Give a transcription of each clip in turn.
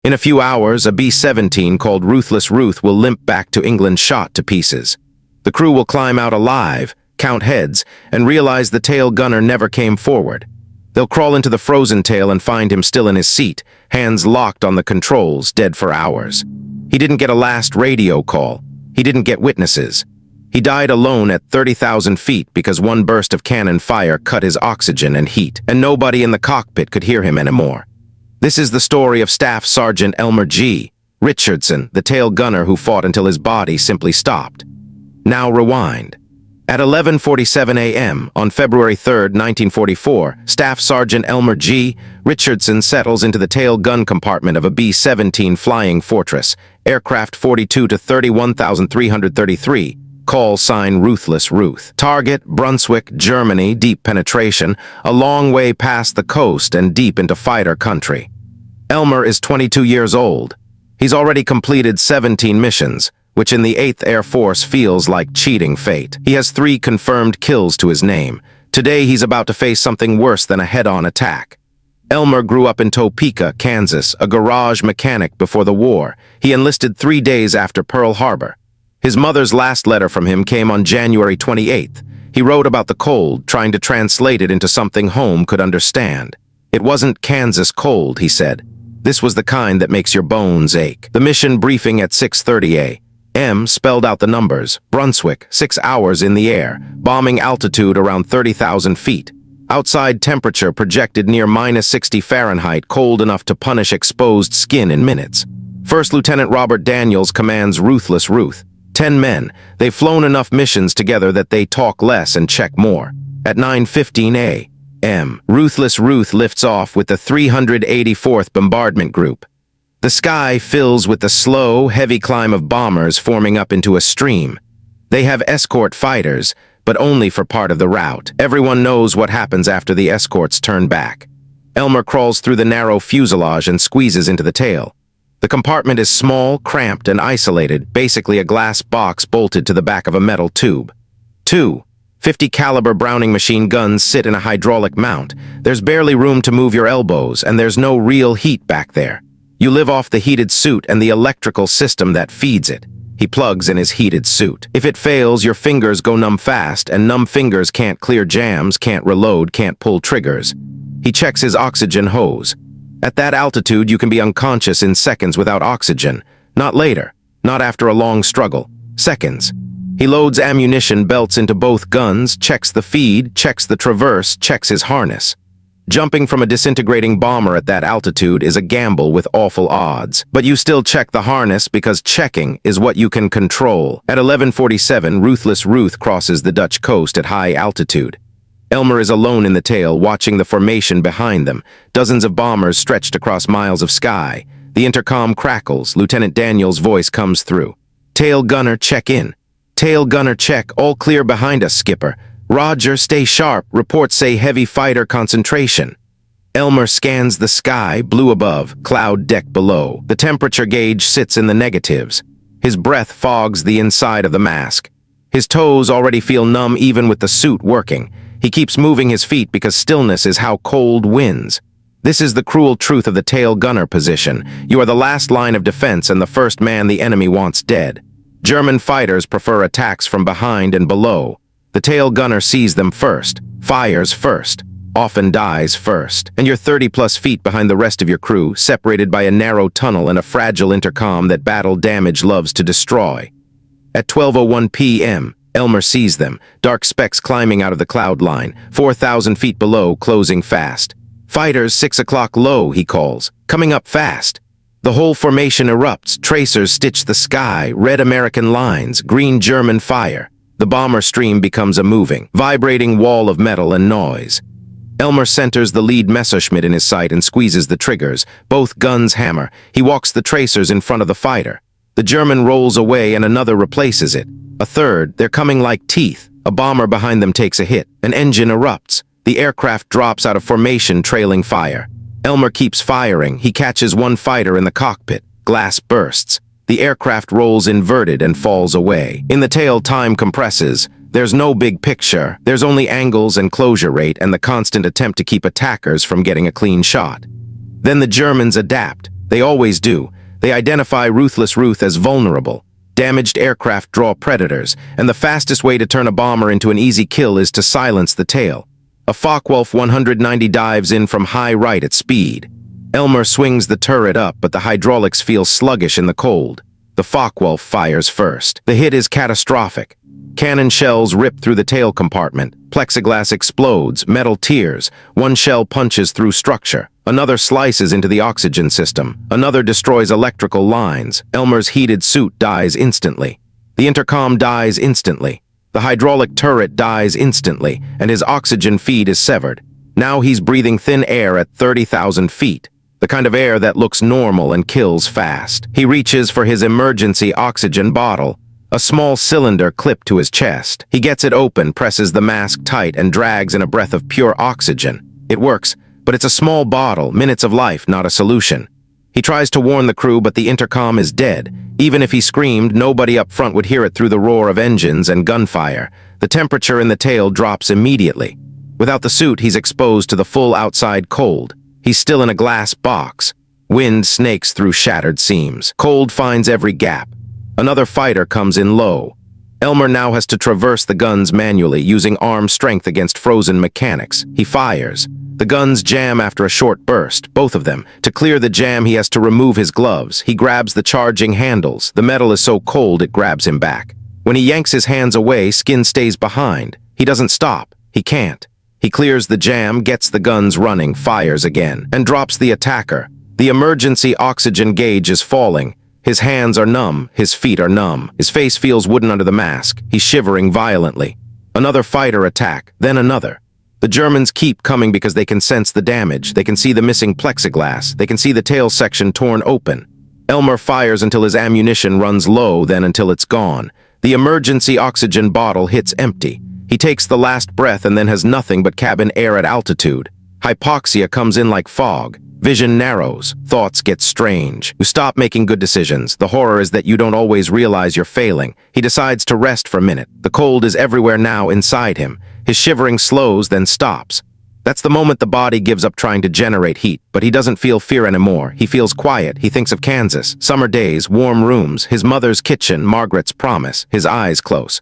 In a few hours, a B-17 called Ruthless Ruth will limp back to England shot to pieces. The crew will climb out alive, count heads, and realize the tail gunner never came forward. They'll crawl into the frozen tail and find him still in his seat, hands locked on the controls, dead for hours. He didn't get a last radio call. He didn't get witnesses. He died alone at 30,000 feet because one burst of cannon fire cut his oxygen and heat, and nobody in the cockpit could hear him anymore. This is the story of Staff Sergeant Elmer G. Richardson, the tail gunner who fought until his body simply stopped. Now rewind. At 11:47 a.m. on February 3, 1944, Staff Sergeant Elmer G. Richardson settles into the tail gun compartment of a B-17 Flying Fortress, aircraft 42 to 31,333, call sign Ruthless Ruth. Target, Brunswick, Germany, deep penetration, a long way past the coast and deep into fighter country. Elmer is 22 years old. He's already completed 17 missions, which in the 8th Air Force feels like cheating fate. He has 3 confirmed kills to his name. Today he's about to face something worse than a head-on attack. Elmer grew up in Topeka, Kansas, a garage mechanic before the war. He enlisted 3 days after Pearl Harbor. His mother's last letter from him came on January 28th. He wrote about the cold, trying to translate it into something home could understand. It wasn't Kansas cold, he said. This was the kind that makes your bones ache. The mission briefing at 6:30 a.m. spelled out the numbers. Brunswick, 6 hours in the air, bombing altitude around 30,000 feet. Outside temperature projected near -60 Fahrenheit, cold enough to punish exposed skin in minutes. First Lieutenant Robert Daniels commands Ruthless Ruth. 10 men. They've flown enough missions together that they talk less and check more. At 9:15 a.m., Ruthless Ruth lifts off with the 384th Bombardment Group. The sky fills with the slow, heavy climb of bombers forming up into a stream. They have escort fighters, but only for part of the route. Everyone knows what happens after the escorts turn back. Elmer crawls through the narrow fuselage and squeezes into the tail. The compartment is small, cramped, and isolated, basically a glass box bolted to the back of a metal tube. 2 50 caliber Browning machine guns sit in a hydraulic mount. There's barely room to move your elbows, and there's no real heat back there. You live off the heated suit and the electrical system that feeds it. He plugs in his heated suit. If it fails, your fingers go numb fast, and numb fingers can't clear jams, can't reload, can't pull triggers. He checks his oxygen hose. At that altitude, you can be unconscious in seconds without oxygen. Not later. Not after a long struggle. Seconds. He loads ammunition belts into both guns, checks the feed, checks the traverse, checks his harness. Jumping from a disintegrating bomber at that altitude is a gamble with awful odds. But you still check the harness because checking is what you can control. At 11:47, Ruthless Ruth crosses the Dutch coast at high altitude. Elmer is alone in the tail, watching the formation behind them. Dozens of bombers stretched across miles of sky. The intercom crackles. Lieutenant Daniels' voice comes through. Tail gunner, check in. Tail gunner, check. All clear behind us, skipper. Roger, stay sharp. Reports say heavy fighter concentration. Elmer scans the sky, blue above, cloud deck below. The temperature gauge sits in the negatives. His breath fogs the inside of the mask. His toes already feel numb even with the suit working. He keeps moving his feet because stillness is how cold wins. This is the cruel truth of the tail gunner position. You are the last line of defense and the first man the enemy wants dead. German fighters prefer attacks from behind and below. The tail gunner sees them first, fires first, often dies first, and you're 30-plus feet behind the rest of your crew, separated by a narrow tunnel and a fragile intercom that battle damage loves to destroy. At 12:01 p.m., Elmer sees them, dark specks climbing out of the cloud line, 4,000 feet below, closing fast. Fighters, 6 o'clock low, he calls, coming up fast. The whole formation erupts, tracers stitch the sky, red American lines, green German fire. The bomber stream becomes a moving, vibrating wall of metal and noise. Elmer centers the lead Messerschmitt in his sight and squeezes the triggers. Both guns hammer. He walks the tracers in front of the fighter. The German rolls away and another replaces it. A third, they're coming like teeth. A bomber behind them takes a hit. An engine erupts. The aircraft drops out of formation, trailing fire. Elmer keeps firing. He catches one fighter in the cockpit. Glass bursts. The aircraft rolls inverted and falls away. In the tail, time compresses. There's no big picture. There's only angles and closure rate and the constant attempt to keep attackers from getting a clean shot. Then the Germans adapt. They always do. They identify Ruthless Ruth as vulnerable. Damaged aircraft draw predators, and the fastest way to turn a bomber into an easy kill is to silence the tail. A Focke-Wulf 190 dives in from high right at speed. Elmer swings the turret up, but the hydraulics feel sluggish in the cold. The Focke-Wulf fires first. The hit is catastrophic. Cannon shells rip through the tail compartment. Plexiglass explodes, metal tears. One shell punches through structure. Another slices into the oxygen system. Another destroys electrical lines. Elmer's heated suit dies instantly. The intercom dies instantly. The hydraulic turret dies instantly, and his oxygen feed is severed. Now he's breathing thin air at 30,000 feet. The kind of air that looks normal and kills fast. He reaches for his emergency oxygen bottle. A small cylinder clipped to his chest. He gets it open, presses the mask tight, and drags in a breath of pure oxygen. It works, but it's a small bottle, minutes of life, not a solution. He tries to warn the crew, but the intercom is dead. Even if he screamed, nobody up front would hear it through the roar of engines and gunfire. The temperature in the tail drops immediately. Without the suit, he's exposed to the full outside cold. He's still in a glass box. Wind snakes through shattered seams. Cold finds every gap. Another fighter comes in low. Elmer now has to traverse the guns manually, using arm strength against frozen mechanics. He fires. The guns jam after a short burst, both of them. To clear the jam, he has to remove his gloves. He grabs the charging handles. The metal is so cold it grabs him back. When he yanks his hands away, skin stays behind. He doesn't stop. He can't. He clears the jam, gets the guns running, fires again, and drops the attacker. The emergency oxygen gauge is falling. His hands are numb, his feet are numb. His face feels wooden under the mask. He's shivering violently. Another fighter attack, then another. The Germans keep coming because they can sense the damage. They can see the missing plexiglass. They can see the tail section torn open. Elmer fires until his ammunition runs low, then until it's gone. The emergency oxygen bottle hits empty. He takes the last breath and then has nothing but cabin air at altitude. Hypoxia comes in like fog. Vision narrows. Thoughts get strange. You stop making good decisions. The horror is that you don't always realize you're failing. He decides to rest for a minute. The cold is everywhere now inside him. His shivering slows, then stops. That's the moment the body gives up trying to generate heat, but he doesn't feel fear anymore. He feels quiet. He thinks of Kansas. Summer days, warm rooms, his mother's kitchen, Margaret's promise, his eyes close.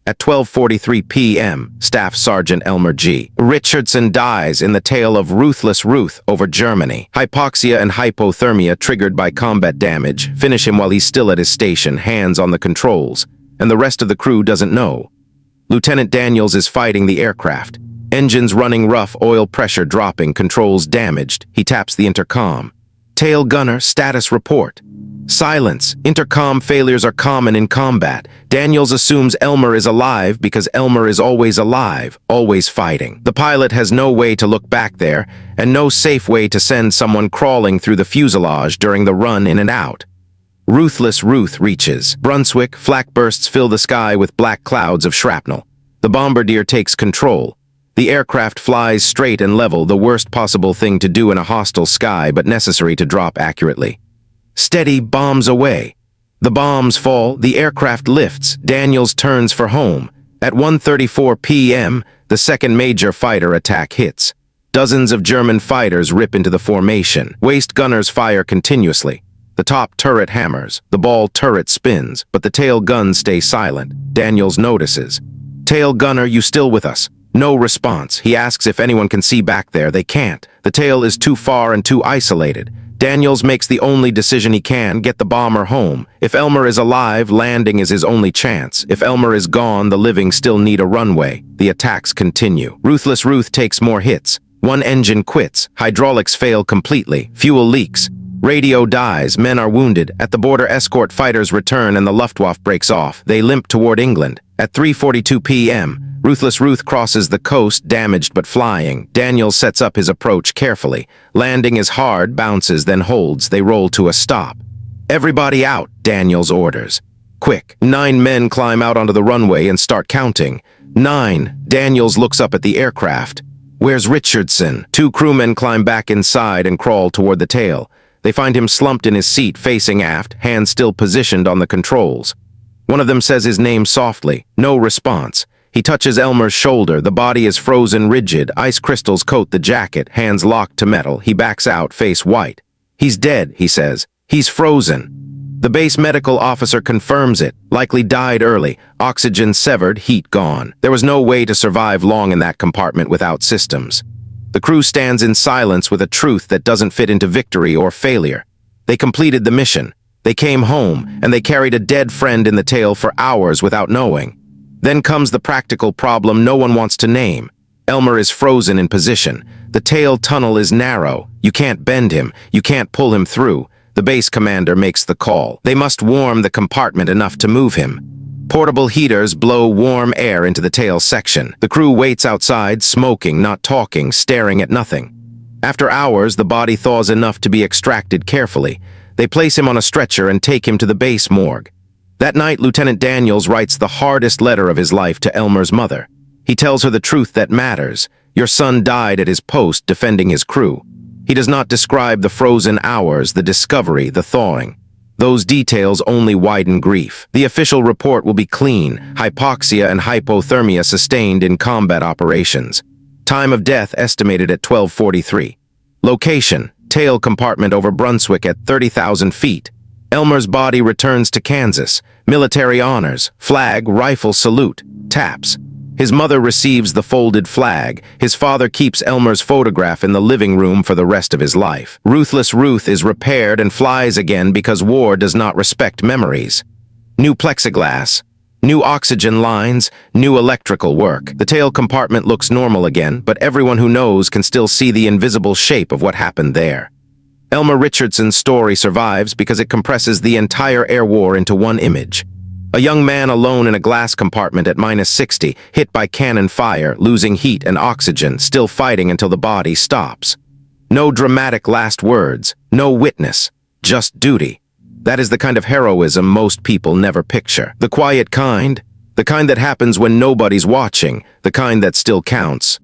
At 12:43 p.m., Staff Sergeant Elmer G. Richardson dies in the tale of Ruthless Ruth over Germany. Hypoxia and hypothermia triggered by combat damage finish him while he's still at his station, hands on the controls, and the rest of the crew doesn't know. Lieutenant Daniels is fighting the aircraft. Engines running rough, oil pressure dropping, controls damaged. He taps the intercom. Tail gunner, status report. Silence. Intercom failures are common in combat. Daniels assumes Elmer is alive because Elmer is always alive, always fighting. The pilot has no way to look back there, and no safe way to send someone crawling through the fuselage during the run in and out. Ruthless Ruth reaches. Brunswick, flak bursts fill the sky with black clouds of shrapnel. The bombardier takes control. The aircraft flies straight and level, the worst possible thing to do in a hostile sky, but necessary to drop accurately. Steady bombs away. The bombs fall, the aircraft lifts. Daniels turns for home. At 1:34 p.m., the second major fighter attack hits. Dozens of German fighters rip into the formation. Waist gunners fire continuously. The top turret hammers. The ball turret spins, but the tail guns stay silent. Daniels notices. Tail gunner, you still with us? No response. He asks if anyone can see back there. They can't. The tail is too far and too isolated. Daniels makes the only decision he can, get the bomber home. If Elmer is alive, landing is his only chance. If Elmer is gone, the living still need a runway. The attacks continue. Ruthless Ruth takes more hits. One engine quits. Hydraulics fail completely. Fuel leaks. Radio dies. Men are wounded. At the border, escort fighters return and the Luftwaffe breaks off. They limp toward England. At 3:42 p.m., Ruthless Ruth crosses the coast, damaged but flying. Daniels sets up his approach carefully. Landing is hard, bounces, then holds. They roll to a stop. Everybody out, Daniels orders. Quick. 9 men climb out onto the runway and start counting. 9. Daniels looks up at the aircraft. Where's Richardson? 2 crewmen climb back inside and crawl toward the tail. They find him slumped in his seat, facing aft, hands still positioned on the controls. One of them says his name softly. No response. He touches Elmer's shoulder. The body is frozen rigid. Ice crystals coat the jacket, hands locked to metal. He backs out, face white. "He's dead," he says. "He's frozen." The base medical officer confirms it, likely died early, oxygen severed, heat gone. There was no way to survive long in that compartment without systems. The crew stands in silence with a truth that doesn't fit into victory or failure. They completed the mission. They came home, and they carried a dead friend in the tail for hours without knowing. Then comes the practical problem no one wants to name. Elmer is frozen in position. The tail tunnel is narrow. You can't bend him. You can't pull him through. The base commander makes the call. They must warm the compartment enough to move him. Portable heaters blow warm air into the tail section. The crew waits outside, smoking, not talking, staring at nothing. After hours, the body thaws enough to be extracted carefully. They place him on a stretcher and take him to the base morgue. That night, Lieutenant Daniels writes the hardest letter of his life to Elmer's mother. He tells her the truth that matters. Your son died at his post defending his crew. He does not describe the frozen hours, the discovery, the thawing. Those details only widen grief. The official report will be clean: hypoxia and hypothermia sustained in combat operations. Time of death estimated at 12:43. Location: tail compartment over Brunswick at 30,000 feet. Elmer's body returns to Kansas. Military honors, flag, rifle salute, taps. His mother receives the folded flag. His father keeps Elmer's photograph in the living room for the rest of his life. Ruthless Ruth is repaired and flies again because war does not respect memories. New plexiglass, new oxygen lines, new electrical work. The tail compartment looks normal again, but everyone who knows can still see the invisible shape of what happened there. Elmer Richardson's story survives because it compresses the entire air war into one image. A young man alone in a glass compartment at -60, hit by cannon fire, losing heat and oxygen, still fighting until the body stops. No dramatic last words, no witness, just duty. That is the kind of heroism most people never picture. The quiet kind, the kind that happens when nobody's watching, the kind that still counts.